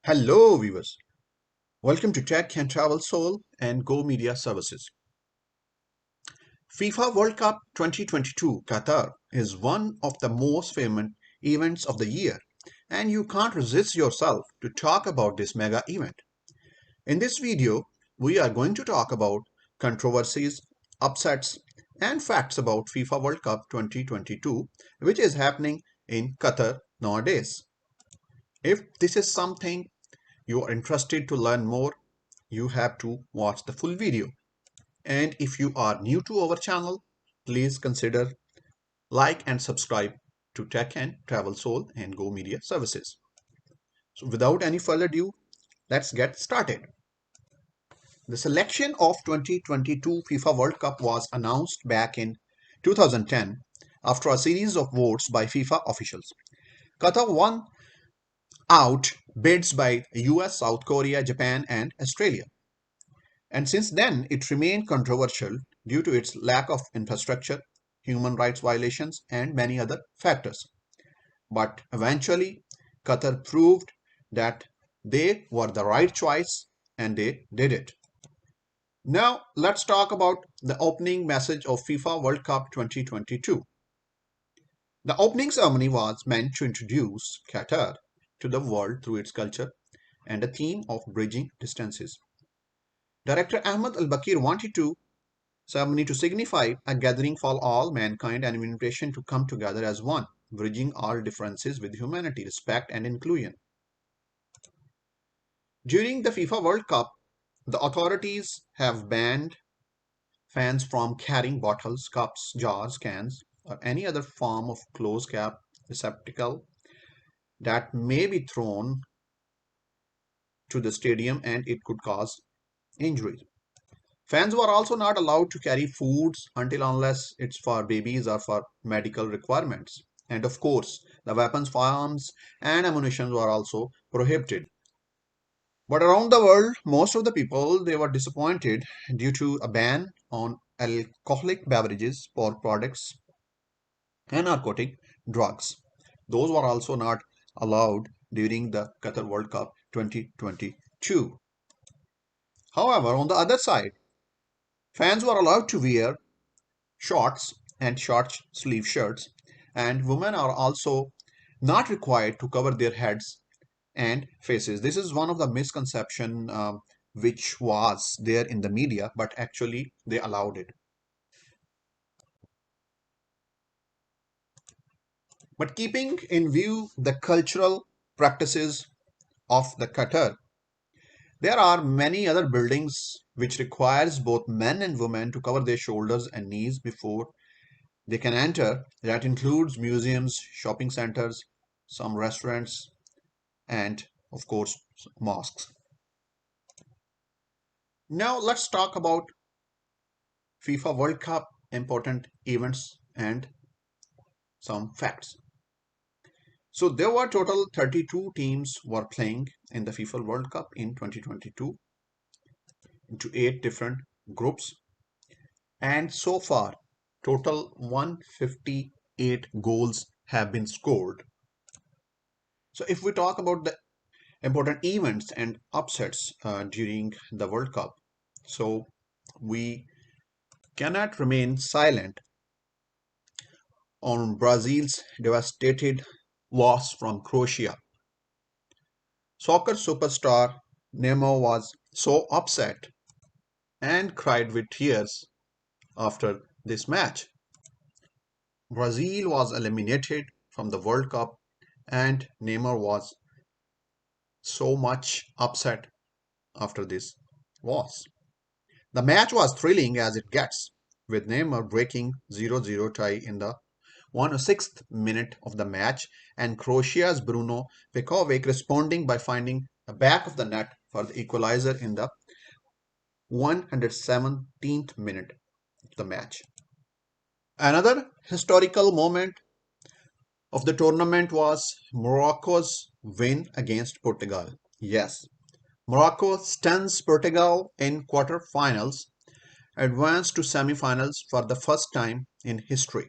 Hello, viewers. Welcome to Tech and Travel Soul and Go Media Services. FIFA World Cup 2022 Qatar is one of the most famous events of the year, and you can't resist yourself to talk about this mega event. In this video, we are going to talk about controversies, upsets, and facts about FIFA World Cup 2022, which is happening in Qatar nowadays. If this is something you are interested to learn more, you have to watch the full video. And if you are new to our channel, please consider like and subscribe to Tech and Travel Soul and Go Media Services. So without any further ado, let's get started. The selection of 2022 FIFA World Cup was announced back in 2010 after a series of votes by FIFA officials. Qatar won out bids by US, South Korea, Japan, and Australia. And since then, it remained controversial due to its lack of infrastructure, human rights violations, and many other factors. But eventually, Qatar proved that they were the right choice and they did it. Now, let's talk about the opening message of FIFA World Cup 2022. The opening ceremony was meant to introduce Qatar to the world through its culture and a theme of bridging distances. Director Ahmad Al Baker wanted to ceremony to signify a gathering for all mankind and an invitation to come together as one, bridging all differences with humanity, respect, and inclusion. During the FIFA World Cup, the authorities have banned fans from carrying bottles, cups, jars, cans, or any other form of closed cap receptacle that may be thrown to the stadium and it could cause injury. Fans were also not allowed to carry foods until unless it's for babies or for medical requirements. And of course, the weapons, firearms, and ammunition were also prohibited. But around the world, most of the people they were disappointed due to a ban on alcoholic beverages, pork products, and narcotic drugs. Those were also not allowed during the Qatar World Cup 2022. However, on the other side, fans were allowed to wear shorts and short sleeve shirts, and women are also not required to cover their heads and faces. This is one of the misconception which was there in the media, but actually they allowed it. But keeping in view the cultural practices of the Qatar, there are many other buildings which requires both men and women to cover their shoulders and knees before they can enter. That includes museums, shopping centers, some restaurants, and of course, mosques. Now let's talk about FIFA World Cup important events and some facts. So there were total 32 teams were playing in the FIFA World Cup in 2022 into 8 different groups, and so far total 158 goals have been scored. So if we talk about the important events and upsets during the World Cup, so we cannot remain silent on Brazil's devastated loss from Croatia. Soccer superstar Neymar was so upset and cried with tears after this match. Brazil was eliminated from the World Cup and Neymar was so much upset after this loss. The match was thrilling as it gets, with Neymar breaking 0-0 tie in the 106th minute of the match and Croatia's Bruno Pekovic responding by finding the back of the net for the equalizer in the 117th minute of the match. Another historical moment of the tournament was Morocco's win against Portugal. Yes, Morocco stuns Portugal in quarterfinals, advanced to semifinals for the first time in history.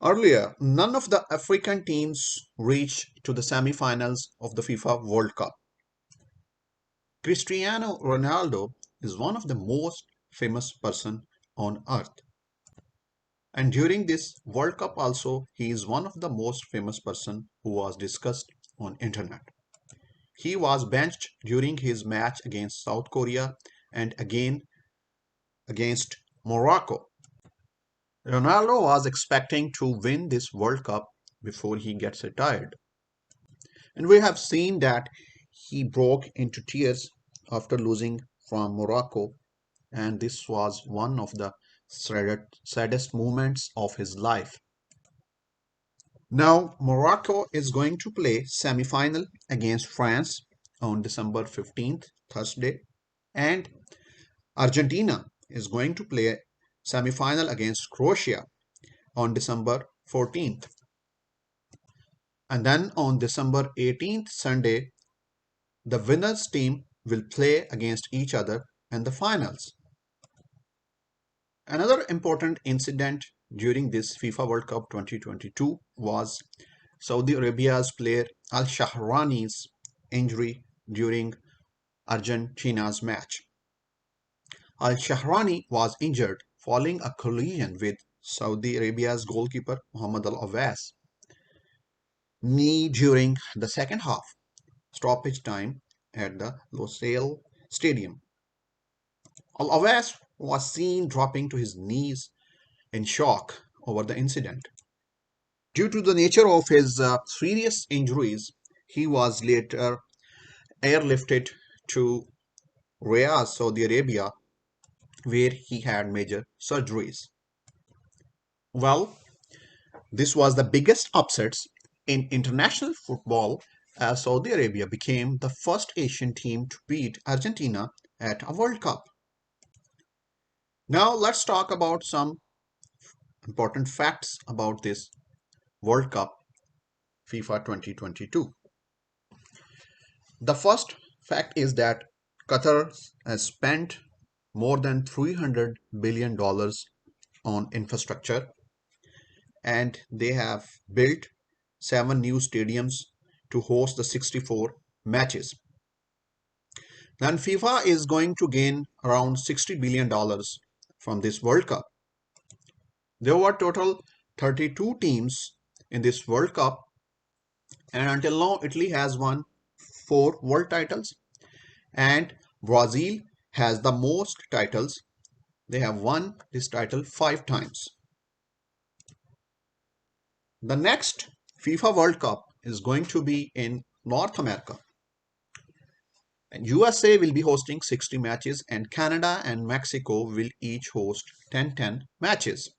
Earlier, none of the African teams reached to the semi-finals of the FIFA World Cup. Cristiano Ronaldo is one of the most famous person on earth. And during this World Cup also, he is one of the most famous person who was discussed on internet. He was benched during his match against South Korea and again against Morocco. Ronaldo was expecting to win this World Cup before he gets retired. And we have seen that he broke into tears after losing from Morocco, and this was one of the saddest moments of his life. Now, Morocco is going to play semi-final against France on December 15th, Thursday, and Argentina is going to play semi-final against Croatia on December 14th. And then on December 18th, Sunday, the winners team will play against each other in the finals. Another important incident during this FIFA World Cup 2022 was Saudi Arabia's player Al Shahrani's injury during Argentina's match. Al Shahrani was injured following a collision with Saudi Arabia's goalkeeper Ahmad Al Baker knee during the second half stoppage time at the Losail Stadium. Al Baker was seen dropping to his knees in shock over the incident. Due to the nature of his serious injuries, he was later airlifted to Riyadh, Saudi Arabia, where he had major surgeries. Well, this was the biggest upsets in international football as Saudi Arabia became the first Asian team to beat Argentina at a World Cup. Now let's talk about some important facts about this World Cup FIFA 2022. The first fact is that Qatar has spent more than $300 billion on infrastructure, and they have built 7 new stadiums to host the 64 matches. Then FIFA is going to gain around $60 billion from this World Cup. There were total 32 teams in this World Cup, and until now Italy has won 4 world titles and Brazil has the most titles. They have won this title 5 times. The next FIFA World Cup is going to be in North America. And USA will be hosting 60 matches and Canada and Mexico will each host 10 matches.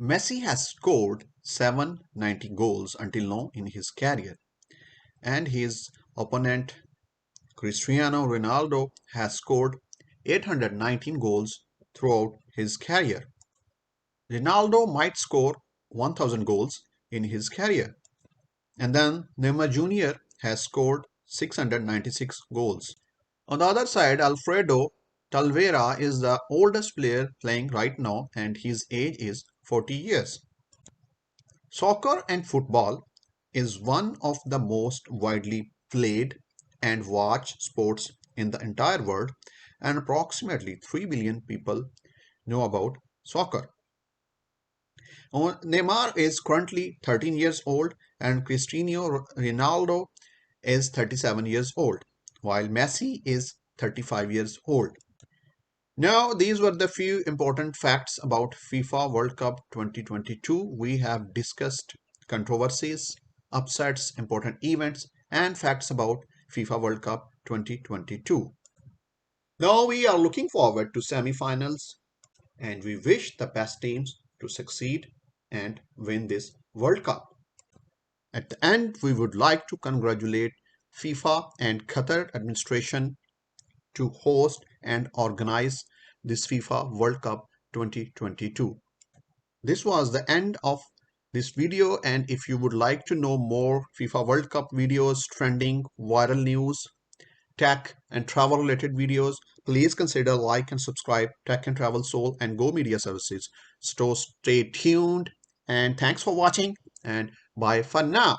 Messi has scored 790 goals until now in his career, and his opponent Cristiano Ronaldo has scored 819 goals throughout his career. Ronaldo might score 1000 goals in his career. And then Neymar Jr. has scored 696 goals. On the other side, Alfredo Talavera is the oldest player playing right now and his age is 40 years. Soccer and football is one of the most widely played and watched sports in the entire world, and approximately 3 billion people know about soccer. Neymar is currently 13 years old and Cristiano Ronaldo is 37 years old, while Messi is 35 years old. Now, these were the few important facts about FIFA World Cup 2022. We have discussed controversies, upsets, important events, and facts about FIFA World Cup 2022. Now we are looking forward to semi-finals and we wish the best teams to succeed and win this World Cup. At the end, we would like to congratulate FIFA and Qatar administration to host and organize this FIFA World Cup 2022. This was the end of this video, and if you would like to know more FIFA World Cup videos, trending, viral news, tech and travel related videos, please consider like and subscribe Tech and Travel Soul and Go Media Services. So stay tuned And thanks for watching and bye for now.